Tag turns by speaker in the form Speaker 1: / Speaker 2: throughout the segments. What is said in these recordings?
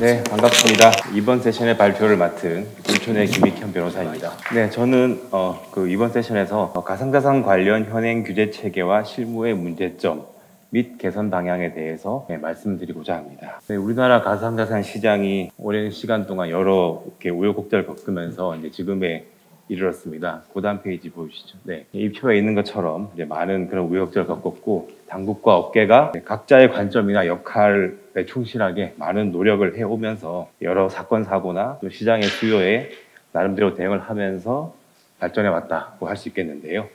Speaker 1: 네, 반갑습니다. 이번 세션의 발표를 맡은 인천의 김익현 변호사입니다. 네, 저는 이번 세션에서 가상자산 관련 현행 규제 체계와 실무의 문제점 및 개선 방향에 대해서 말씀드리고자 합니다. 네, 우리나라 가상자산 시장이 오랜 시간 동안 여러 우여곡절을 겪으면서 이제 지금에 이르렀습니다. 그 다음 페이지 보여주시죠. 네, 이 표에 있는 것처럼 이제 많은 그런 우여곡절을 겪었고, 당국과 업계가 각자의 관점이나 역할에 충실하게 많은 노력을 해오면서 여러 사건 사고나 또 시장의 수요에 나름대로 대응을 하면서 발전해 왔다고 할 수 있겠는데요.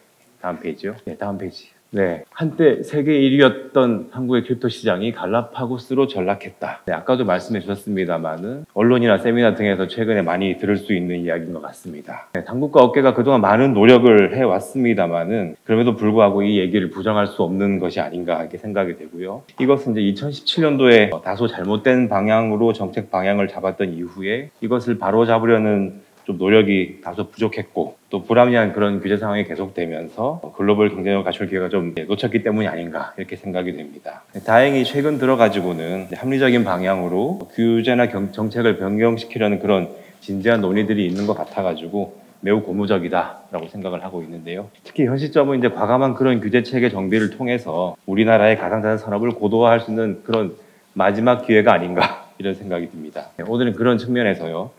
Speaker 1: 다음 페이지요. 네, 다음 페이지. 네, 한때 세계 1위였던 한국의 크립토 시장이 갈라파고스로 전락했다. 네, 아까도 말씀해 주셨습니다만은 언론이나 세미나 등에서 최근에 많이 들을 수 있는 이야기인 것 같습니다. 네, 당국과 업계가 그동안 많은 노력을 해왔습니다만은 그럼에도 불구하고 이 얘기를 부정할 수 없는 것이 아닌가 이렇게 생각이 되고요. 이것은 이제 2017년도에 다소 잘못된 방향으로 정책 방향을 잡았던 이후에 이것을 바로잡으려는 좀 노력이 다소 부족했고, 또 불합리한 그런 규제 상황이 계속되면서 글로벌 경쟁력을 갖출 기회가 좀 놓쳤기 때문이 아닌가 이렇게 생각이 됩니다. 다행히 최근 들어가지고는 합리적인 방향으로 규제나 정책을 변경시키려는 그런 진지한 논의들이 있는 것 같아가지고 매우 고무적이다라고 생각을 하고 있는데요. 특히 현 시점은 이제 과감한 그런 규제 체계 정비를 통해서 우리나라의 가상자산 산업을 고도화할 수 있는 그런 마지막 기회가 아닌가 이런 생각이 듭니다. 오늘은 그런 측면에서요.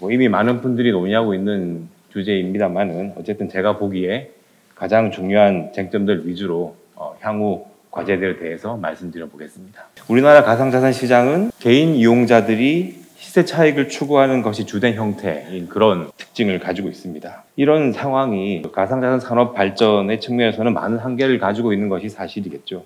Speaker 1: 이미 많은 분들이 논의하고 있는 주제입니다만은 어쨌든 제가 보기에 가장 중요한 쟁점들 위주로 향후 과제들에 대해서 말씀드려 보겠습니다. 우리나라 가상자산 시장은 개인 이용자들이 시세 차익을 추구하는 것이 주된 형태인 그런 특징을 가지고 있습니다. 이런 상황이 가상자산 산업 발전의 측면에서는 많은 한계를 가지고 있는 것이 사실이겠죠.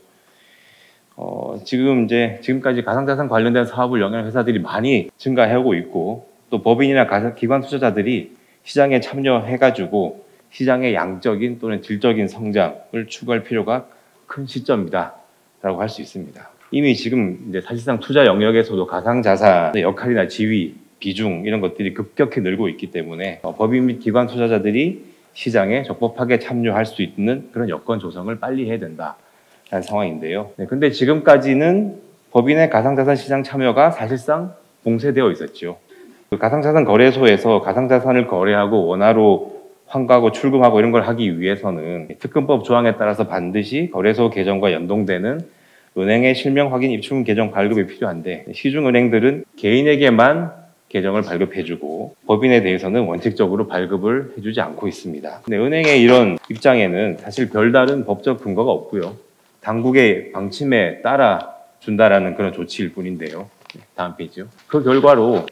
Speaker 1: 지금까지 가상자산 관련된 사업을 영위하는 회사들이 많이 증가하고 있고, 또 법인이나 기관 투자자들이 시장에 참여해가지고 시장의 양적인 또는 질적인 성장을 추구할 필요가 큰 시점이다라고 할 수 있습니다. 이미 지금 이제 사실상 투자 영역에서도 가상자산의 역할이나 지위, 비중 이런 것들이 급격히 늘고 있기 때문에 법인 및 기관 투자자들이 시장에 적법하게 참여할 수 있는 그런 여건 조성을 빨리 해야 된다라는 상황인데요. 근데 지금까지는 법인의 가상자산 시장 참여가 사실상 봉쇄되어 있었죠. 가상자산 거래소에서 가상자산을 거래하고 원화로 환가하고 출금하고 이런 걸 하기 위해서는 특근법 조항에 따라서 반드시 거래소 계정과 연동되는 은행의 실명 확인 입출금 계정 발급이 필요한데, 시중은행들은 개인에게만 계정을 발급해주고 법인에 대해서는 원칙적으로 발급을 해주지 않고 있습니다. 근데 은행의 이런 입장에는 사실 별다른 법적 근거가 없고요. 당국의 방침에 따라 준다라는 그런 조치일 뿐인데요. 다음 페이지요. 그 결과로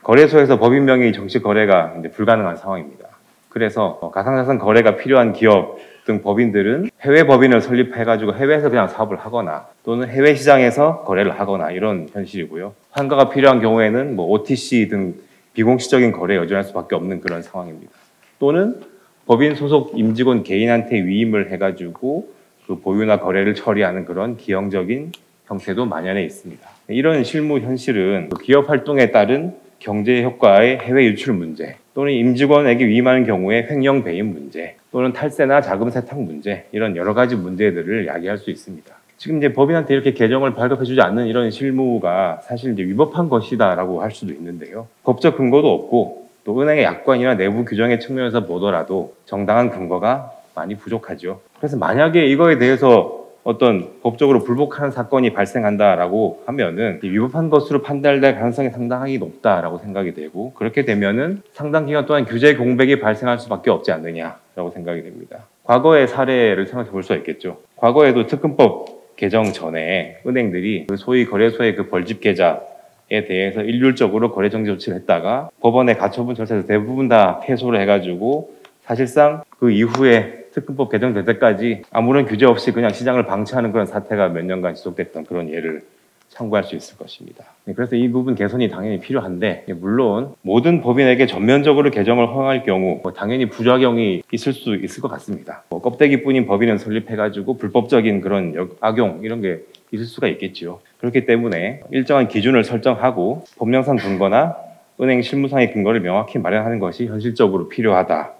Speaker 1: 거래소에서 법인 명의 정식 거래가 이제 불가능한 상황입니다. 그래서 가상자산 거래가 필요한 기업 등 법인들은 해외 법인을 설립해가지고 해외에서 그냥 사업을 하거나 또는 해외 시장에서 거래를 하거나 이런 현실이고요. 환가가 필요한 경우에는 OTC 등 비공식적인 거래에 의존할 수밖에 없는 그런 상황입니다. 또는 법인 소속 임직원 개인한테 위임을 해가지고 그 보유나 거래를 처리하는 그런 기형적인 형태도 만연해 있습니다. 이런 실무 현실은 기업 활동에 따른 경제 효과의 해외 유출 문제, 또는 임직원에게 위임하는 경우에 횡령 배임 문제, 또는 탈세나 자금 세탁 문제, 이런 여러 가지 문제들을 야기할 수 있습니다. 지금 이제 법인한테 이렇게 계정을 발급해주지 않는 이런 실무가 사실 이제 위법한 것이다라고 할 수도 있는데요. 법적 근거도 없고 또 은행의 약관이나 내부 규정의 측면에서 보더라도 정당한 근거가 많이 부족하죠. 그래서 만약에 이거에 대해서 어떤 법적으로 불복하는 사건이 발생한다라고 하면은 위법한 것으로 판단될 가능성이 상당히 높다라고 생각이 되고, 그렇게 되면은 상당 기간 동안 규제 공백이 발생할 수밖에 없지 않느냐라고 생각이 됩니다. 과거의 사례를 생각해 볼 수 있겠죠. 과거에도 특근법 개정 전에 은행들이 소위 거래소의 그 벌집 계좌에 대해서 일률적으로 거래 정지 조치를 했다가 법원의 가처분 절차에서 대부분 다 패소를 해가지고 사실상 그 이후에 특근법 개정될 때까지 아무런 규제 없이 그냥 시장을 방치하는 그런 사태가 몇 년간 지속됐던 그런 예를 참고할 수 있을 것입니다. 그래서 이 부분 개선이 당연히 필요한데, 물론 모든 법인에게 전면적으로 개정을 허용할 경우 당연히 부작용이 있을 수 있을 것 같습니다. 껍데기뿐인 법인을 설립해가지고 불법적인 그런 악용 이런 게 있을 수가 있겠지요. 그렇기 때문에 일정한 기준을 설정하고 법령상 근거나 은행 실무상의 근거를 명확히 마련하는 것이 현실적으로 필요하다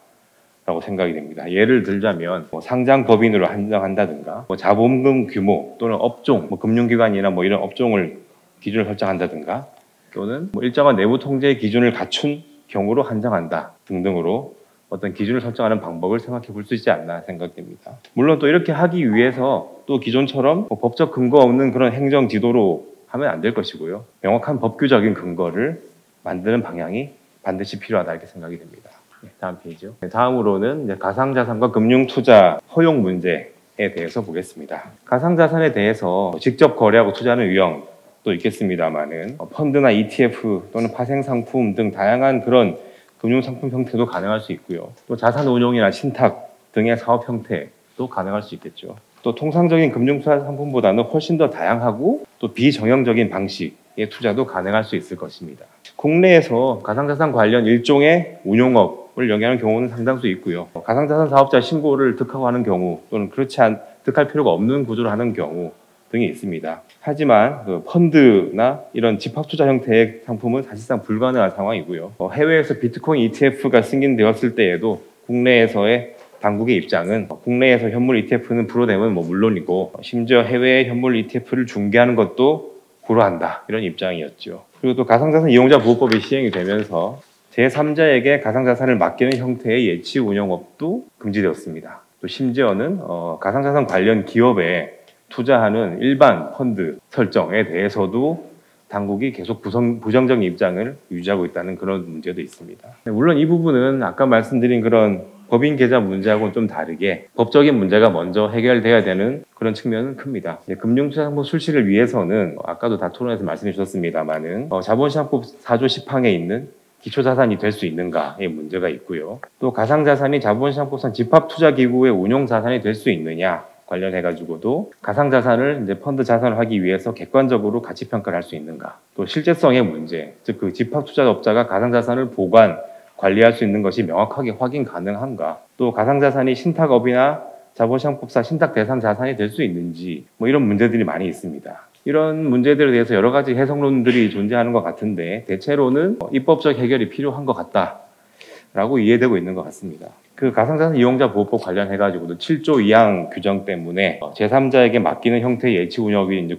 Speaker 1: 라고 생각이 됩니다. 예를 들자면 상장 법인으로 한정한다든가 자본금 규모 또는 업종, 금융기관이나 이런 업종을 기준을 설정한다든가, 또는 뭐 일정한 내부 통제 기준을 갖춘 경우로 한정한다 등등으로 어떤 기준을 설정하는 방법을 생각해 볼 수 있지 않나 생각됩니다. 물론 또 이렇게 하기 위해서 또 기존처럼 뭐 법적 근거 없는 그런 행정 지도로 하면 안 될 것이고요. 명확한 법규적인 근거를 만드는 방향이 반드시 필요하다 이렇게 생각이 됩니다. 다음 페이지요. 다음으로는 이제 가상자산과 금융투자 허용 문제에 대해서 보겠습니다. 가상자산에 대해서 직접 거래하고 투자하는 유형도 있겠습니다만은 펀드나 ETF 또는 파생상품 등 다양한 그런 금융상품 형태도 가능할 수 있고요. 또 자산 운용이나 신탁 등의 사업 형태도 가능할 수 있겠죠. 또 통상적인 금융투자 상품보다는 훨씬 더 다양하고 또 비정형적인 방식의 투자도 가능할 수 있을 것입니다. 국내에서 가상자산 관련 일종의 운용업을 영위하는 경우는 상당수 있고요. 가상자산 사업자 신고를 득하고 하는 경우 또는 득할 필요가 없는 구조를 하는 경우 등이 있습니다. 하지만 펀드나 이런 집합투자 형태의 상품은 사실상 불가능한 상황이고요. 해외에서 비트코인 ETF가 승인되었을 때에도 국내에서의 당국의 입장은 국내에서 현물 ETF는 불어내면 물론이고 심지어 해외의 현물 ETF를 중개하는 것도 불허한다 이런 입장이었죠. 그리고 또 가상자산 이용자 보호법이 시행이 되면서 제3자에게 가상자산을 맡기는 형태의 예치 운영업도 금지되었습니다. 또 심지어는 가상자산 관련 기업에 투자하는 일반 펀드 설정에 대해서도 당국이 계속 부정적인 입장을 유지하고 있다는 그런 문제도 있습니다. 물론 이 부분은 아까 말씀드린 그런 법인 계좌 문제하고는 좀 다르게 법적인 문제가 먼저 해결돼야 되는 그런 측면은 큽니다. 금융투자상품 출시를 위해서는 아까도 다 토론에서 말씀해 주셨습니다만은 자본시장법 4조 10항에 있는 기초자산이 될 수 있는가의 문제가 있고요. 또 가상자산이 자본시장법상 집합투자기구의 운용자산이 될 수 있느냐 관련해가지고도 가상자산을 이제 펀드 자산을 하기 위해서 객관적으로 가치평가를 할 수 있는가, 또 실제성의 문제, 즉 그 집합투자업자가 가상자산을 보관, 관리할 수 있는 것이 명확하게 확인 가능한가, 또 가상자산이 신탁업이나 자본시장법상 신탁 대상 자산이 될 수 있는지 이런 문제들이 많이 있습니다. 이런 문제들에 대해서 여러 가지 해석론들이 존재하는 것 같은데 대체로는 입법적 해결이 필요한 것 같다라고 이해되고 있는 것 같습니다. 그 가상자산 이용자 보호법 관련해가지고도 7조 2항 규정 때문에 제3자에게 맡기는 형태의 예치 운영이 이제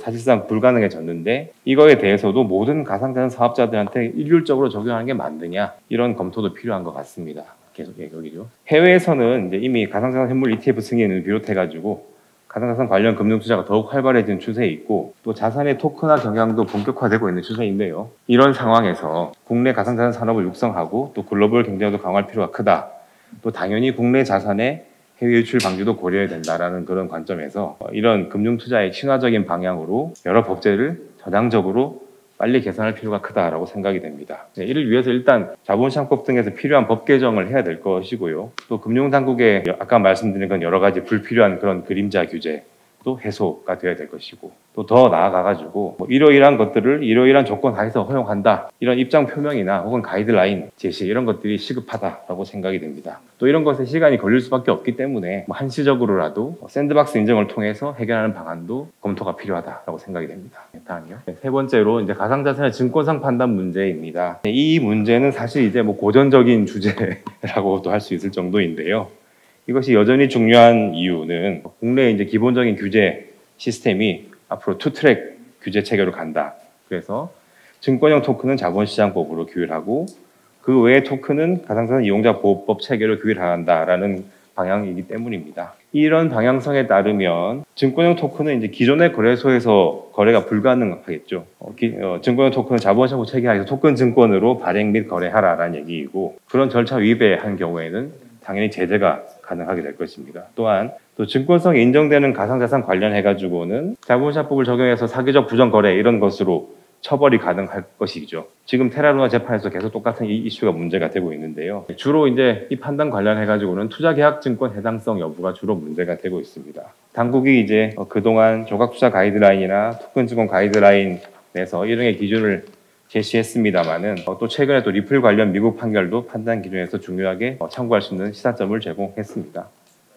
Speaker 1: 사실상 불가능해졌는데 이거에 대해서도 모든 가상자산 사업자들한테 일률적으로 적용하는 게 맞느냐 이런 검토도 필요한 것 같습니다. 계속 여기죠. 해외에서는 이제 이미 가상자산 현물 ETF 승인을 비롯해가지고 가상자산 관련 금융투자가 더욱 활발해진 추세에 있고 또 자산의 토큰화 경향도 본격화되고 있는 추세인데요. 이런 상황에서 국내 가상자산 산업을 육성하고 또 글로벌 경쟁도 강화할 필요가 크다. 또 당연히 국내 자산의 해외 유출 방지도 고려해야 된다라는 그런 관점에서 이런 금융투자의 친화적인 방향으로 여러 법제를 전향적으로 빨리 개선할 필요가 크다라고 생각이 됩니다. 이를 위해서 일단 자본시장법 등에서 필요한 법 개정을 해야 될 것이고요. 또 금융당국의 아까 말씀드린 건 여러 가지 불필요한 그런 그림자 규제도 해소가 되어야 될 것이고 또 더 나아가가지고 이러이러한 것들을 이러이러한 조건 하에서 허용한다 이런 입장 표명이나 혹은 가이드라인 제시 이런 것들이 시급하다라고 생각이 됩니다. 또 이런 것에 시간이 걸릴 수밖에 없기 때문에 한시적으로라도 샌드박스 인정을 통해서 해결하는 방안도 검토가 필요하다라고 생각이 됩니다. 다음이요. 세 번째로 이제 가상자산의 증권상 판단 문제입니다. 이 문제는 사실 이제 고전적인 주제라고도 할 수 있을 정도인데요. 이것이 여전히 중요한 이유는 국내 이제 기본적인 규제 시스템이 앞으로 투트랙 규제 체계로 간다. 그래서 증권형 토큰은 자본시장법으로 규율하고 그 외의 토큰은 가상자산 이용자 보호법 체계로 규율한다라는 방향이기 때문입니다. 이런 방향성에 따르면 증권형 토큰은 이제 기존의 거래소에서 거래가 불가능하겠죠. 증권형 토큰은 자본시장법 체계 하에서 토큰 증권으로 발행 및 거래하라라는 얘기이고 그런 절차 위배한 경우에는 당연히 제재가 가능하게 될 것입니다. 또한 또 증권성이 인정되는 가상자산 관련해가지고는 자본시장법을 적용해서 사기적 부정거래 이런 것으로 처벌이 가능할 것이죠. 지금 테라루나 재판에서 계속 똑같은 이 이슈가 문제가 되고 있는데요. 주로 이제 이 판단 관련해가지고는 투자계약증권 해당성 여부가 주로 문제가 되고 있습니다. 당국이 이제 그동안 조각투자 가이드라인이나 토큰증권 가이드라인에서 일종의 기준을 제시했습니다만은 또 최근에 또 리플 관련 미국 판결도 판단 기준에서 중요하게 참고할 수 있는 시사점을 제공했습니다.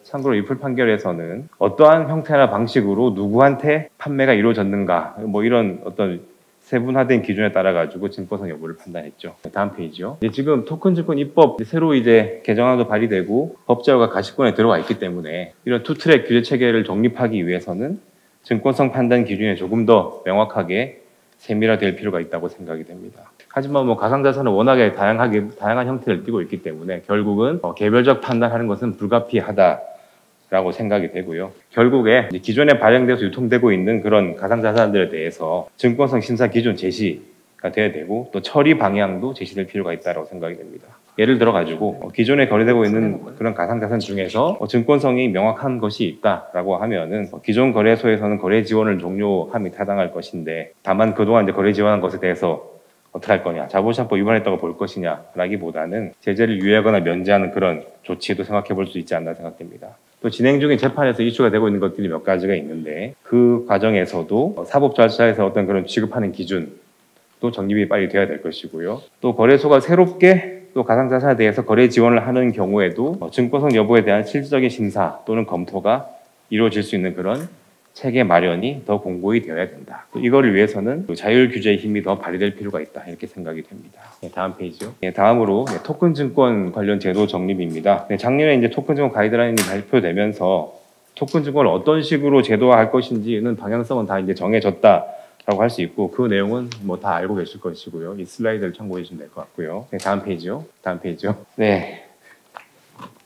Speaker 1: 참고로 리플 판결에서는 어떠한 형태나 방식으로 누구한테 판매가 이루어졌는가 이런 어떤 세분화된 기준에 따라 가지고 증권성 여부를 판단했죠. 다음 페이지요. 지금 토큰 증권 입법 새로 이제 개정안도 발의되고 법제화가 가시권에 들어가 있기 때문에 이런 투트랙 규제 체계를 정립하기 위해서는 증권성 판단 기준에 조금 더 명확하게 세밀화될 필요가 있다고 생각이 됩니다. 하지만 뭐 가상자산은 워낙에 다양한 형태를 띠고 있기 때문에 결국은 개별적 판단하는 것은 불가피하다라고 생각이 되고요. 결국에 기존에 발행돼서 유통되고 있는 그런 가상자산들에 대해서 증권성 심사 기준 제시가 돼야 되고 또 처리 방향도 제시될 필요가 있다고 생각이 됩니다. 예를 들어 가지고 기존에 거래되고 있는 그런 가상자산 중에서 증권성이 명확한 것이 있다라고 하면은 기존 거래소에서는 거래 지원을 종료함이 타당할 것인데 다만 그동안 이제 거래 지원한 것에 대해서 어떻게 할 거냐, 자본시장법 위반했다고 볼 것이냐라기보다는 제재를 유예하거나 면제하는 그런 조치도 생각해 볼 수 있지 않나 생각됩니다. 또 진행 중인 재판에서 이슈가 되고 있는 것들이 몇 가지가 있는데 그 과정에서도 사법 절차에서 어떤 그런 취급하는 기준도 정립이 빨리 돼야 될 것이고요. 또 거래소가 새롭게 또 가상자산에 대해서 거래 지원을 하는 경우에도 증권성 여부에 대한 실질적인 심사 또는 검토가 이루어질 수 있는 그런 체계 마련이 더 공고히 되어야 된다. 또 이거를 위해서는 자율 규제의 힘이 더 발휘될 필요가 있다. 이렇게 생각이 됩니다. 다음 페이지요. 다음으로 토큰 증권 관련 제도 정립입니다. 작년에 이제 토큰 증권 가이드라인이 발표되면서 토큰 증권을 어떤 식으로 제도화할 것인지는 방향성은 다 이제 정해졌다라고 할 수 있고 그 내용은 뭐 다 알고 계실 것이고요. 이 슬라이드를 참고해 주시면 될 것 같고요. 다음 페이지요. 다음 페이지요. 네.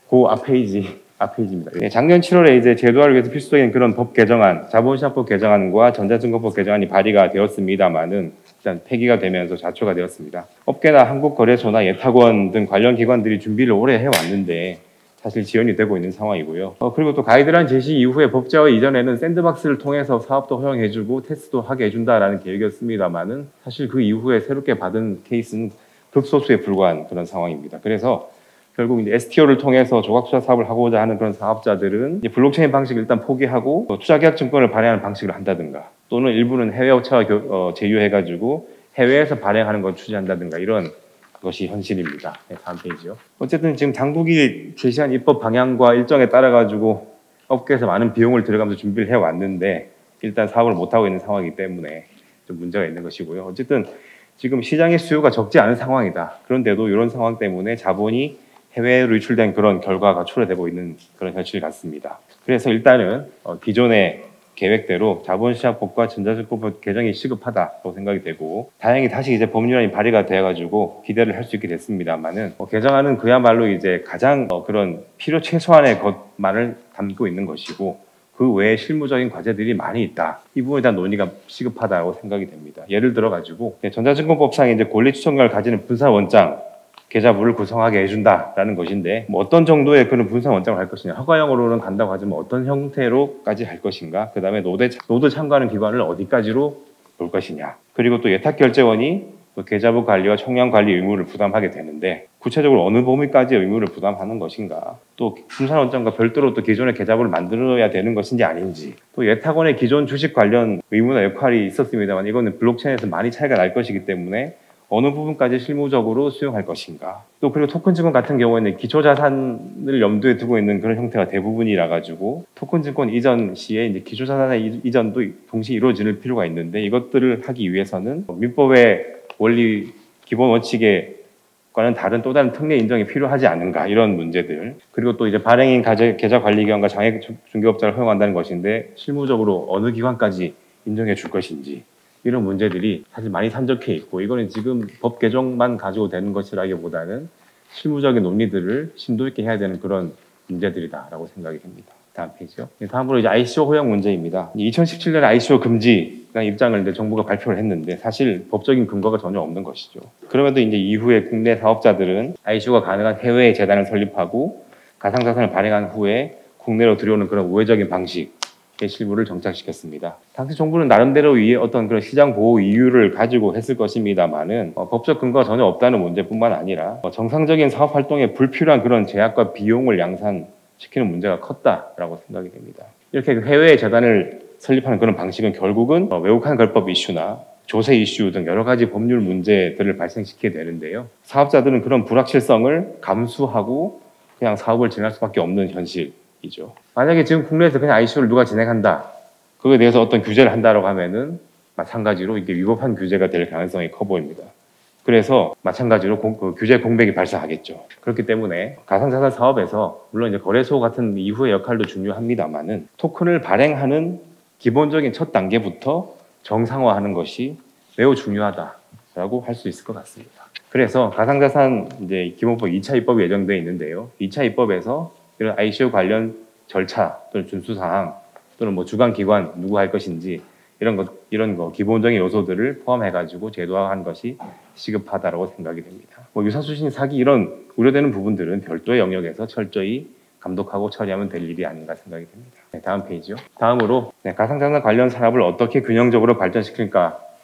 Speaker 1: 그 앞페이지입니다. 작년 7월에 이제 제도화를 위해서 필수적인 그런 법 개정안, 자본시장법 개정안과 전자증권법 개정안이 발의가 되었습니다만은 일단 폐기가 되면서 좌초가 되었습니다. 업계나 한국거래소나 예탁원 등 관련 기관들이 준비를 오래 해왔는데 사실 지연이 되고 있는 상황이고요. 그리고 또 가이드라인 제시 이후에 법제화 이전에는 샌드박스를 통해서 사업도 허용해주고 테스트도 하게 해준다라는 계획이었습니다만은 사실 그 이후에 새롭게 받은 케이스는 극소수에 불과한 그런 상황입니다. 그래서 결국 이제 STO를 통해서 조각투자 사업을 하고자 하는 그런 사업자들은 이제 블록체인 방식을 일단 포기하고 투자계약증권을 발행하는 방식을 한다든가 또는 일부는 해외 업체와 제휴해가지고 해외에서 발행하는 걸 추진한다든가 이런 것이 현실입니다. 다음 페이지요. 어쨌든 지금 당국이 제시한 입법 방향과 일정에 따라 가지고 업계에서 많은 비용을 들여가면서 준비를 해왔는데 일단 사업을 못하고 있는 상황이기 때문에 좀 문제가 있는 것이고요. 어쨌든 지금 시장의 수요가 적지 않은 상황이다. 그런데도 이런 상황 때문에 자본이 해외로 유출된 그런 결과가 초래되고 있는 그런 현실 같습니다. 그래서 일단은 기존의 계획대로 자본시장법과 전자증권법 개정이 시급하다고 생각이 되고 다행히 다시 이제 법률안이 발의가 되어가지고 기대를 할 수 있게 됐습니다만은 개정안은 그야말로 이제 가장 그런 필요 최소한의 것만을 담고 있는 것이고 그 외에 실무적인 과제들이 많이 있다. 이 부분에 대한 논의가 시급하다고 생각이 됩니다. 예를 들어 가지고 전자증권법상에 이제 권리 추천권을 가지는 분산 원장 계좌부를 구성하게 해준다라는 것인데 어떤 정도의 그런 분산 원장을 할 것이냐, 허가형으로는 간다고 하지만 어떤 형태로까지 할 것인가, 그 다음에 노드 참가하는 기관을 어디까지로 볼 것이냐, 그리고 또 예탁결제원이 또 계좌부 관리와 총량 관리 의무를 부담하게 되는데 구체적으로 어느 범위까지의 의무를 부담하는 것인가, 또 분산 원장과 별도로 또 기존의 계좌부를 만들어야 되는 것인지 아닌지, 또 예탁원의 기존 주식 관련 의무나 역할이 있었습니다만 이거는 블록체인에서 많이 차이가 날 것이기 때문에 어느 부분까지 실무적으로 수용할 것인가. 또 그리고 토큰 증권 같은 경우에는 기초 자산을 염두에 두고 있는 그런 형태가 대부분이라 가지고 토큰 증권 이전 시에 이제 기초 자산의 이전도 동시에 이루어질 필요가 있는데 이것들을 하기 위해서는 민법의 원리 기본 원칙과는 다른 또 다른 특례 인정이 필요하지 않은가 이런 문제들. 그리고 또 이제 발행인 계좌 관리기관과 장외 중개업자를 허용한다는 것인데 실무적으로 어느 기관까지 인정해 줄 것인지. 이런 문제들이 사실 많이 산적해 있고 이거는 지금 법 개정만 가지고 되는 것이라기보다는 실무적인 논의들을 심도 있게 해야 되는 그런 문제들이다라고 생각이 됩니다. 다음 페이지요. 다음으로 이제 ICO 허용 문제입니다. 2017년에 ICO 금지 입장을 이제 정부가 발표를 했는데 사실 법적인 근거가 전혀 없는 것이죠. 그럼에도 이제 이후에 국내 사업자들은 ICO가 가능한 해외에 재단을 설립하고 가상자산을 발행한 후에 국내로 들여오는 그런 우회적인 방식 실무를 정착시켰습니다. 당시 정부는 나름대로 어떤 그런 시장 보호 이유를 가지고 했을 것입니다만은 법적 근거가 전혀 없다는 문제뿐만 아니라 정상적인 사업 활동에 불필요한 그런 제약과 비용을 양산시키는 문제가 컸다라고 생각이 됩니다. 이렇게 해외에 재단을 설립하는 그런 방식은 결국은 외국한 걸법 이슈나 조세 이슈 등 여러 가지 법률 문제들을 발생시키게 되는데요. 사업자들은 그런 불확실성을 감수하고 그냥 사업을 진행할 수밖에 없는 현실이죠. 만약에 지금 국내에서 그냥 ICO를 누가 진행한다, 그거에 대해서 어떤 규제를 한다라고 하면은 마찬가지로 이게 위법한 규제가 될 가능성이 커 보입니다. 그래서 마찬가지로 규제 공백이 발생하겠죠. 그렇기 때문에 가상자산 사업에서 물론 이제 거래소 같은 이후의 역할도 중요합니다만은 토큰을 발행하는 기본적인 첫 단계부터 정상화하는 것이 매우 중요하다라고 할 수 있을 것 같습니다. 그래서 가상자산 이제 기본법 2차 입법이 예정되어 있는데요. 2차 입법에서 이런 ICO 관련 절차 또는 준수사항 또는 뭐 주관기관 누구 할 것인지 이런 거 기본적인 요소들을 포함해가지고 제도화한 것이 시급하다라고 생각이 됩니다. 뭐 유사수신 사기 이런 우려되는 부분들은 별도의 영역에서 철저히 감독하고 처리하면 될 일이 아닌가 생각이 됩니다. 네, 다음 페이지요. 다음으로 가상자산 관련 산업을 어떻게 균형적으로 발전시킬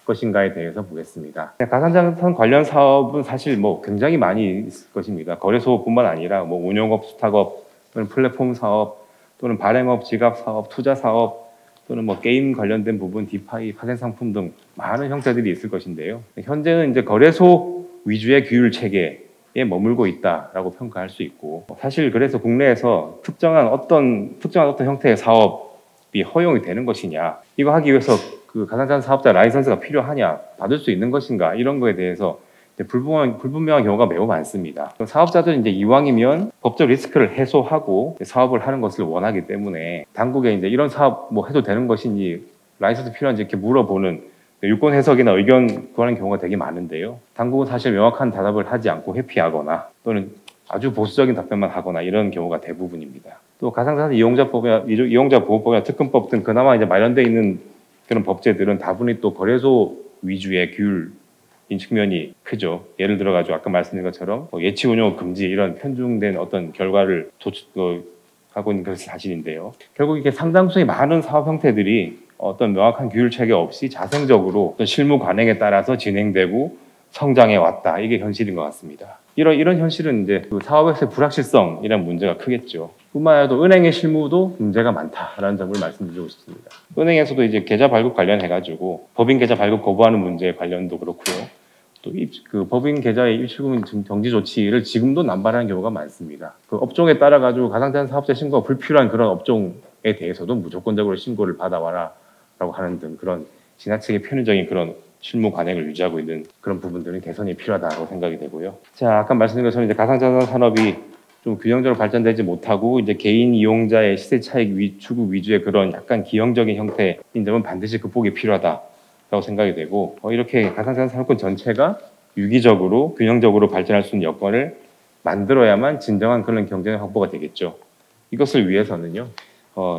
Speaker 1: 것인가에 대해서 보겠습니다. 가상자산 관련 사업은 사실 뭐 굉장히 많이 있을 것입니다. 거래소뿐만 아니라 뭐 운용업, 수탁업 또는 플랫폼 사업 또는 발행업, 지갑 사업, 투자 사업 또는 뭐 게임 관련된 부분, 디파이, 파생 상품 등 많은 형태들이 있을 것인데요. 현재는 이제 거래소 위주의 규율 체계에 머물고 있다라고 평가할 수 있고, 사실 그래서 국내에서 특정한 어떤 형태의 사업이 허용이 되는 것이냐, 이거 하기 위해서 그 가상자산 사업자 라이선스가 필요하냐, 받을 수 있는 것인가, 이런 거에 대해서 불분명한 경우가 매우 많습니다. 사업자들은 이제 이왕이면 법적 리스크를 해소하고 사업을 하는 것을 원하기 때문에 당국에 이제 이런 사업 뭐 해도 되는 것인지 라이선스 필요한지 이렇게 물어보는 유권 해석이나 의견 구하는 경우가 되게 많은데요. 당국은 사실 명확한 대답을 하지 않고 회피하거나 또는 아주 보수적인 답변만 하거나 이런 경우가 대부분입니다. 또 가상자산 이용자 보호법이나 특근법 등 그나마 이제 마련되어 있는 그런 법제들은 다분히 또 거래소 위주의 규율 인 측면이 크죠. 예를 들어가지고 아까 말씀드린 것처럼 예치 운용 금지 이런 편중된 어떤 결과를 하고 있는 것이 사실인데요. 결국 이게 상당수의 많은 사업 형태들이 어떤 명확한 규율 체계 없이 자생적으로 어떤 실무 관행에 따라서 진행되고 성장해 왔다. 이게 현실인 것 같습니다. 이런 현실은 이제 그 사업에서의 불확실성이라는 문제가 크겠죠. 뿐만 아니라 은행의 실무도 문제가 많다라는 점을 말씀드리고 싶습니다. 은행에서도 이제 계좌 발급 관련해가지고 법인 계좌 발급 거부하는 문제 관련도 그렇고요. 또 그 법인 계좌의 입출금 정지 조치를 지금도 남발하는 경우가 많습니다. 그 업종에 따라 가지고 가상자산 사업자 신고가 불필요한 그런 업종에 대해서도 무조건적으로 신고를 받아와라라고 하는 등 그런 지나치게 편의적인 그런 실무 관행을 유지하고 있는 그런 부분들은 개선이 필요하다고 생각이 되고요. 자, 아까 말씀드린 것처럼 이제 가상자산 산업이 좀 균형적으로 발전되지 못하고 이제 개인 이용자의 시세 차익 추구 위주의 그런 약간 기형적인 형태인 점은 반드시 극복이 필요하다라고 생각이 되고 이렇게 가상자산 산업군 전체가 유기적으로 균형적으로 발전할 수 있는 여건을 만들어야만 진정한 그런 경쟁 확보가 되겠죠. 이것을 위해서는요.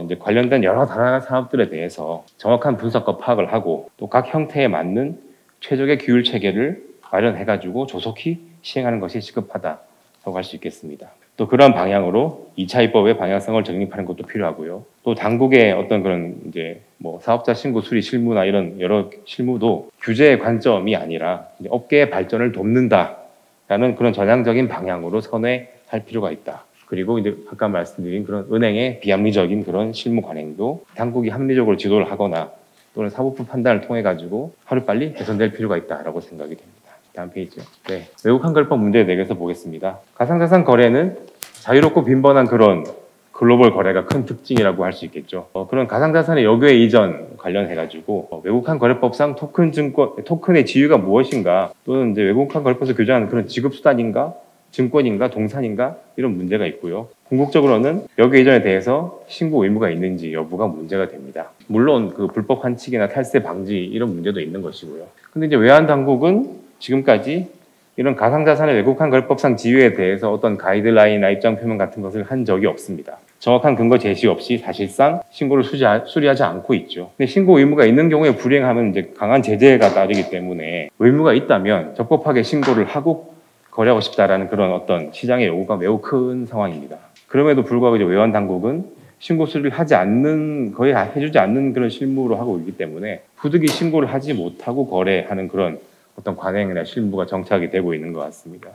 Speaker 1: 이제 관련된 여러 다양한 산업들에 대해서 정확한 분석과 파악을 하고 또 각 형태에 맞는 최적의 규율 체계를 마련해가지고 조속히 시행하는 것이 시급하다라고 할 수 있겠습니다. 또 그러한 방향으로 2차 입법의 방향성을 정립하는 것도 필요하고요. 또 당국의 어떤 그런 이제 뭐 사업자 신고 수리 실무나 이런 여러 실무도 규제의 관점이 아니라 이제 업계의 발전을 돕는다라는 그런 전향적인 방향으로 선회할 필요가 있다. 그리고 이제 아까 말씀드린 그런 은행의 비합리적인 그런 실무 관행도 당국이 합리적으로 지도를 하거나 또는 사법부 판단을 통해 가지고 하루빨리 개선될 필요가 있다라고 생각이 됩니다. 다음 페이지요. 네, 외국환 거래법 문제에 대해서 보겠습니다. 가상자산 거래는 자유롭고 빈번한 그런 글로벌 거래가 큰 특징이라고 할 수 있겠죠. 그런 가상자산의 여교의 이전 관련해가지고 외국환 거래법상 토큰의 지위가 무엇인가 또는 이제 외국환 거래법에서 규정하는 그런 지급수단인가 증권인가 동산인가 이런 문제가 있고요. 궁극적으로는 여교 이전에 대해서 신고 의무가 있는지 여부가 문제가 됩니다. 물론 그 불법 환칙이나 탈세 방지 이런 문제도 있는 것이고요. 근데 이제 외환 당국은 지금까지 이런 가상자산의 외국환 거래법상 지위에 대해서 어떤 가이드라인이나 입장 표명 같은 것을 한 적이 없습니다. 정확한 근거 제시 없이 사실상 신고를 수리하지 않고 있죠. 근데 신고 의무가 있는 경우에 불이행하면 이제 강한 제재가 따르기 때문에 의무가 있다면 적법하게 신고를 하고 거래하고 싶다라는 그런 어떤 시장의 요구가 매우 큰 상황입니다. 그럼에도 불구하고 이제 외환 당국은 신고 수리를 거의 해주지 않는 그런 실무로 하고 있기 때문에 부득이 신고를 하지 못하고 거래하는 그런 어떤 관행이나 실무가 정착이 되고 있는 것 같습니다.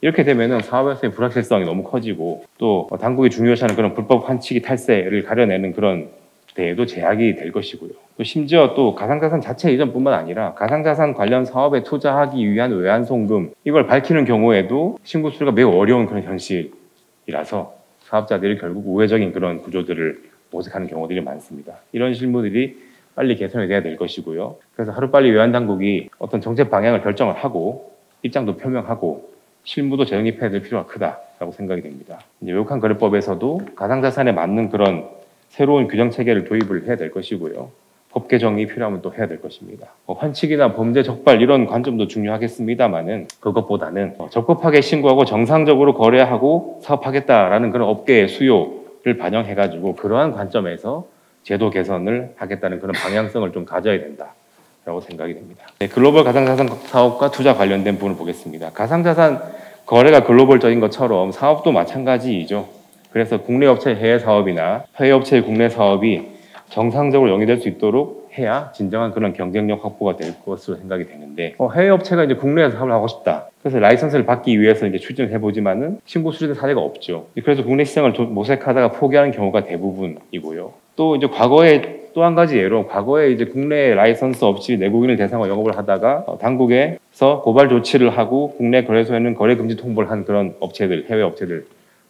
Speaker 1: 이렇게 되면은 사업에서의 불확실성이 너무 커지고 또 당국이 중요시하는 그런 불법 환칙이 탈세를 가려내는 그런 데에도 제약이 될 것이고요. 또 심지어 또 가상자산 자체 이전뿐만 아니라 가상자산 관련 사업에 투자하기 위한 외환송금 이걸 밝히는 경우에도 신고 수리가 매우 어려운 그런 현실이라서 사업자들이 결국 우회적인 그런 구조들을 모색하는 경우들이 많습니다. 이런 실무들이 빨리 개선이 돼야 될 것이고요. 그래서 하루빨리 외환당국이 어떤 정책 방향을 결정을 하고 입장도 표명하고 실무도 재정립해야 될 필요가 크다라고 생각이 됩니다. 이제 외국환 거래법에서도 가상자산에 맞는 그런 새로운 규정 체계를 도입을 해야 될 것이고요. 법 개정이 필요하면 또 해야 될 것입니다. 환칙이나 범죄 적발 이런 관점도 중요하겠습니다만은 그것보다는 적법하게 신고하고 정상적으로 거래하고 사업하겠다라는 그런 업계의 수요를 반영해가지고 그러한 관점에서 제도 개선을 하겠다는 그런 방향성을 좀 가져야 된다라고 생각이 됩니다. 네, 글로벌 가상자산 사업과 투자 관련된 부분을 보겠습니다. 가상자산 거래가 글로벌적인 것처럼 사업도 마찬가지이죠. 그래서 국내 업체 해외 사업이나 해외 업체의 국내 사업이 정상적으로 연계될 수 있도록 해야 진정한 그런 경쟁력 확보가 될 것으로 생각이 되는데 해외 업체가 이제 국내에서 사업을 하고 싶다. 그래서 라이선스를 받기 위해서 이제 추진을 해보지만은 신고 수리된 사례가 없죠. 그래서 국내 시장을 모색하다가 포기하는 경우가 대부분이고요. 또 이제 과거에 또 한 가지 예로 과거에 이제 국내 라이선스 없이 내국인을 대상으로 영업을 하다가 당국에서 고발 조치를 하고 국내 거래소에는 거래 금지 통보를 한 그런 업체들, 해외 업체들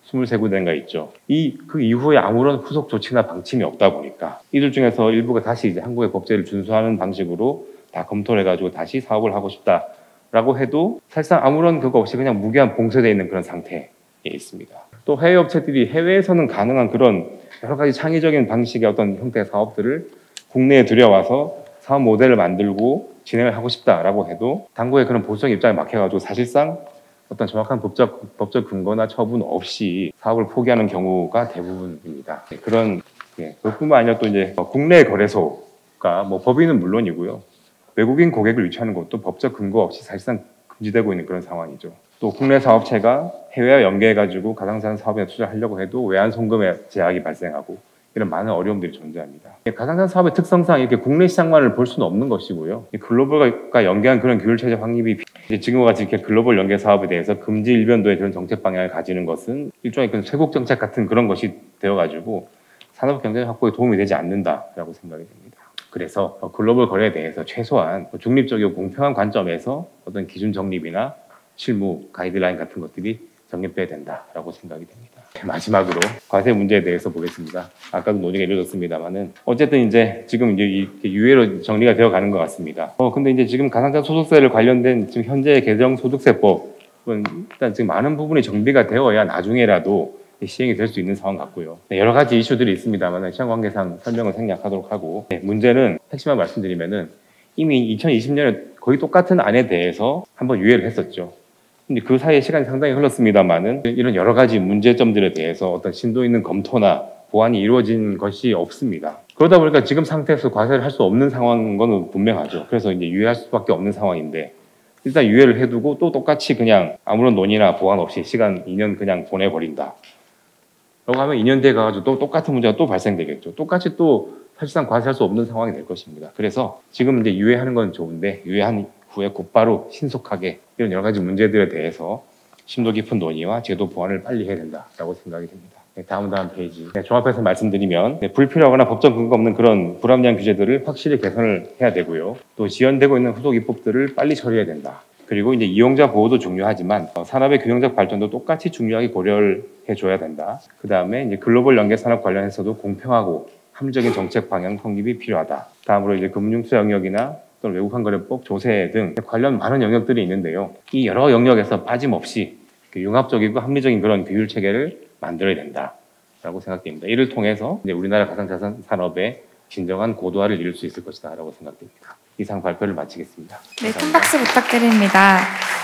Speaker 1: 23군데가 있죠. 그 이후에 아무런 후속 조치나 방침이 없다 보니까 이들 중에서 일부가 다시 이제 한국의 법제를 준수하는 방식으로 다 검토를 해가지고 다시 사업을 하고 싶다라고 해도 사실상 아무런 그거 없이 그냥 무기한 봉쇄되어 있는 그런 상태에 있습니다. 또 해외 업체들이 해외에서는 가능한 그런 여러 가지 창의적인 방식의 어떤 형태의 사업들을 국내에 들여와서 사업 모델을 만들고 진행을 하고 싶다라고 해도 당국의 그런 보수적인 입장에 막혀가지고 사실상 어떤 정확한 법적 근거나 처분 없이 사업을 포기하는 경우가 대부분입니다. 그것뿐만 아니라 또 이제 국내 거래소가 법인은 물론이고요. 외국인 고객을 유치하는 것도 법적 근거 없이 사실상 금지되고 있는 그런 상황이죠. 또 국내 사업체가 해외와 연계해가지고 가상자산 사업에 투자하려고 해도 외환 송금에 제약이 발생하고 이런 많은 어려움들이 존재합니다. 가상자산 사업의 특성상 이렇게 국내 시장만을 볼 수는 없는 것이고요. 글로벌과 연계한 그런 규율체제 확립이 지금과 같이 이렇게 글로벌 연계 사업에 대해서 금지 일변도의 그런 정책 방향을 가지는 것은 일종의 그런 쇄국 정책 같은 그런 것이 되어가지고 산업 경쟁 확보에 도움이 되지 않는다라고 생각이 됩니다. 그래서 글로벌 거래에 대해서 최소한 중립적이고 공평한 관점에서 어떤 기준 정립이나 실무 가이드라인 같은 것들이 정립돼야 된다라고 생각이 됩니다. 마지막으로 과세 문제에 대해서 보겠습니다. 아까도 논의가 이루어졌습니다만은 어쨌든 이제 지금 이제 이렇게 유예로 정리가 되어 가는 것 같습니다. 근데 이제 지금 가상자산 소득세를 관련된 지금 현재 개정 소득세법은 일단 지금 많은 부분이 정비가 되어야 나중에라도 시행이 될 수 있는 상황 같고요. 여러 가지 이슈들이 있습니다만 시장 관계상 설명을 생략하도록 하고 문제는 핵심만 말씀드리면은 이미 2020년에 거의 똑같은 안에 대해서 한번 유예를 했었죠. 근데 그 사이에 시간이 상당히 흘렀습니다만은 이런 여러 가지 문제점들에 대해서 어떤 심도 있는 검토나 보완이 이루어진 것이 없습니다. 그러다 보니까 지금 상태에서 과세를 할 수 없는 상황인 건 분명하죠. 그래서 이제 유예할 수밖에 없는 상황인데 일단 유예를 해두고 또 똑같이 그냥 아무런 논의나 보완 없이 시간 2년 그냥 보내버린다. 라고 하면 2년 뒤에 가가지고 또 똑같은 문제가 또 발생되겠죠. 똑같이 또 사실상 과세할 수 없는 상황이 될 것입니다. 그래서 지금 이제 유예하는 건 좋은데 유예한 후에 곧바로 신속하게 이런 여러 가지 문제들에 대해서 심도 깊은 논의와 제도 보완을 빨리 해야 된다라고 생각이 됩니다. 다음 페이지. 종합해서 말씀드리면 불필요하거나 법적 근거 없는 그런 불합리한 규제들을 확실히 개선을 해야 되고요. 또 지연되고 있는 후속 입법들을 빨리 처리해야 된다. 그리고 이제 이용자 보호도 중요하지만 산업의 균형적 발전도 똑같이 중요하게 고려를 해줘야 된다. 그 다음에 이제 글로벌 연계 산업 관련해서도 공평하고 합리적인 정책 방향 확립이 필요하다. 다음으로 이제 금융투자 영역이나 또는 외국환거래법, 조세 등 관련 많은 영역들이 있는데요. 이 여러 영역에서 빠짐없이 융합적이고 합리적인 그런 규율 체계를 만들어야 된다라고 생각됩니다. 이를 통해서 이제 우리나라 가상자산 산업의 진정한 고도화를 이룰 수 있을 것이다라고 생각됩니다. 이상 발표를 마치겠습니다.
Speaker 2: 네, 큰 박수 부탁드립니다.